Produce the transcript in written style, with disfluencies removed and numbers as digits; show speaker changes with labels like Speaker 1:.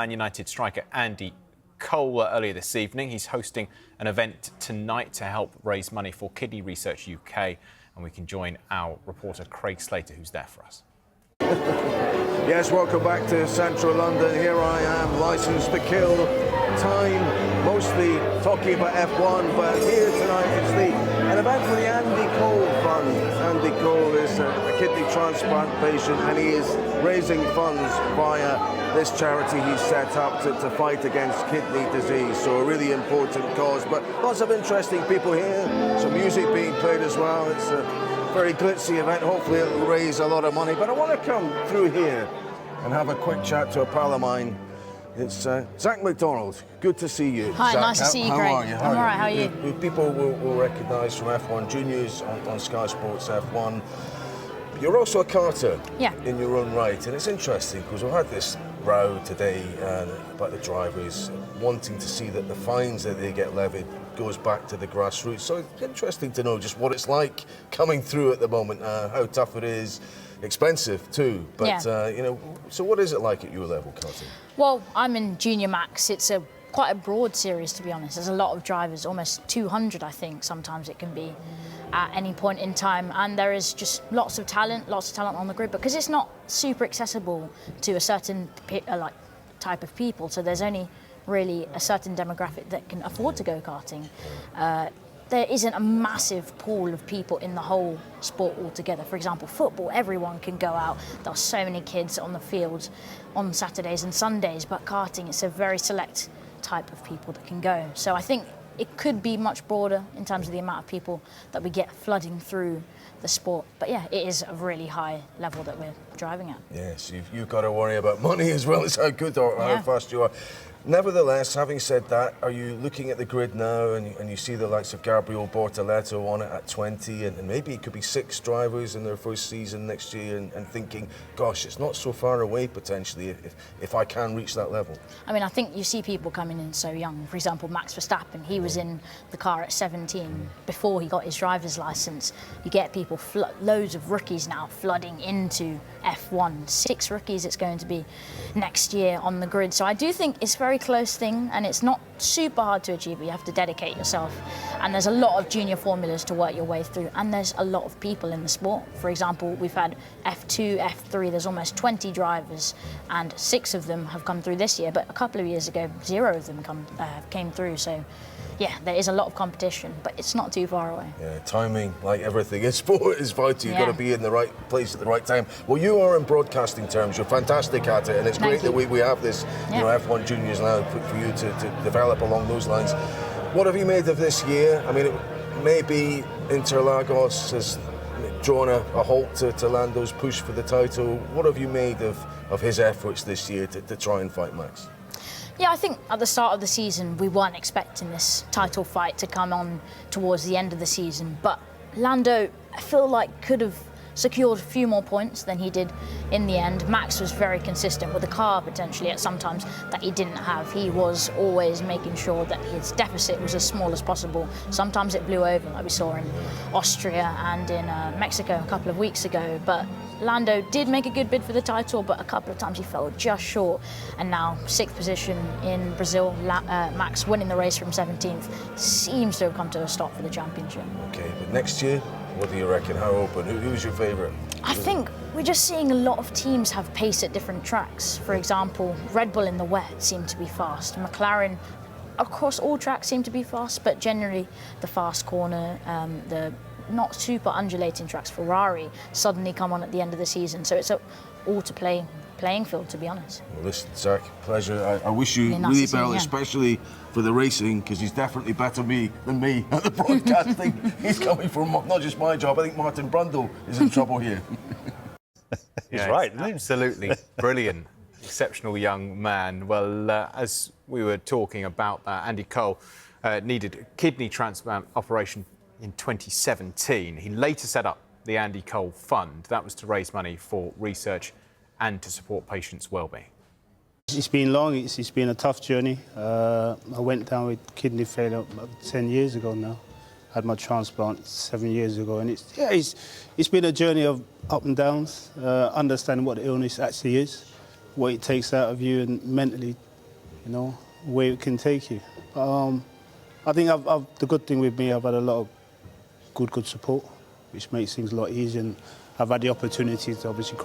Speaker 1: Man United striker Andy Cole earlier this evening. He's hosting an event tonight to help raise money for Kidney Research UK, and we can join our reporter Craig Slater, who's there for us.
Speaker 2: Yes, welcome back to central London. Here I am, licensed to kill time, mostly talking about F1, but here tonight it's an event for the Andy Cole Fund. Andy Cole is a kidney transplant patient, and he is raising funds via this charity he's set up to fight against kidney disease. So a really important cause, but lots of interesting people here, some music being played as well. It's a very glitzy event. Hopefully it'll raise a lot of money. But I want to come through here and have a quick chat to a pal of mine. It's Zac McDonald. Good to see you.
Speaker 3: Hi,
Speaker 2: Zac,
Speaker 3: nice to see you, Craig.
Speaker 2: How are you?
Speaker 3: I'm all right, how are you?
Speaker 2: People will recognise from F1 Juniors on Sky Sports F1. You're also a karter in your own right, and it's interesting because we've had this row today about the drivers wanting to see that the fines that they get levied goes back to the grassroots. So it's interesting to know just what it's like coming through at the moment, how tough it is, expensive too. But you know, so what is it like at your level, karting?
Speaker 3: Well, I'm in Junior Max. It's quite a broad series, to be honest. There's a lot of drivers, almost 200, I think. Sometimes it can be at any point in time, and there is just lots of talent on the grid because it's not super accessible to a certain like type of people. So there's only really a certain demographic that can afford to go karting. There isn't a massive pool of people in the whole sport altogether. For example, football, everyone can go out. There are so many kids on the fields on Saturdays and Sundays, but karting, it's a very select type of people that can go. So I think it could be much broader in terms of the amount of people that we get flooding through the sport. But yeah, it is a really high level that we're driving at.
Speaker 2: Yes, you've got to worry about money as well as how good or how fast you are. Nevertheless, having said that, are you looking at the grid now and you see the likes of Gabriel Bortoleto on it at 20 and maybe it could be 6 drivers in their first season next year and thinking, gosh, it's not so far away potentially if I can reach that level?
Speaker 3: I mean, I think you see people coming in so young. For example, Max Verstappen, he was in the car at 17 before he got his driver's license. You get people, loads of rookies now flooding into F1. 6 rookies it's going to be next year on the grid. So I do think it's a very close thing, and it's not super hard to achieve. You have to dedicate yourself, and there's a lot of junior formulas to work your way through, and there's a lot of people in the sport. For example, we've had F2, F3, there's almost 20 drivers, and 6 of them have come through this year, but a couple of years ago 0 of them came through. So yeah, there is a lot of competition, but it's not too far away.
Speaker 2: Yeah, timing, like everything in sport, is vital. You've got to be in the right place at the right time. Well, you are in broadcasting terms. You're fantastic at it, and it's great that we have this, you know, F1 Juniors now for you to develop along those lines. What have you made of this year? I mean, maybe Interlagos has drawn a halt to Lando's push for the title. What have you made of his efforts this year to try and fight Max?
Speaker 3: Yeah, I think at the start of the season, we weren't expecting this title fight to come on towards the end of the season. But Lando, I feel like, could have secured a few more points than he did in the end. Max was very consistent with the car, potentially, at some times that he didn't have. He was always making sure that his deficit was as small as possible. Sometimes it blew over, like we saw in Austria and in Mexico a couple of weeks ago. But Lando did make a good bid for the title, but a couple of times he fell just short. And now 6th position in Brazil, Max winning the race from 17th, seems to have come to a stop for the championship.
Speaker 2: Okay, but next year, what do you reckon? How open? Who's your favourite?
Speaker 3: I think we're just seeing a lot of teams have pace at different tracks. For example, Red Bull in the wet seem to be fast. McLaren across all tracks seem to be fast, but generally the fast corner, the not super undulating tracks, Ferrari, suddenly come on at the end of the season. So it's all to playing field, to be honest.
Speaker 2: Well, listen, Zac, pleasure. I wish you really well, especially for the racing, because he's definitely better than me at the broadcasting. He's coming from not just my job. I think Martin Brundle is in trouble here.
Speaker 1: He's right, isn't he? Absolutely brilliant, exceptional young man. Well, as we were talking about that, Andy Cole needed a kidney transplant operation in 2017. He later set up the Andy Cole Fund. That was to raise money for research and to support patients' well-being.
Speaker 4: It's been long, it's been a tough journey. I went down with kidney failure about 10 years ago now. I had my transplant 7 years ago, and it's been a journey of up and downs, understanding what the illness actually is, what it takes out of you, and mentally you know, where it can take you. I think the good thing with me, I've had a lot of good support, which makes things a lot easier. And I've had the opportunity to obviously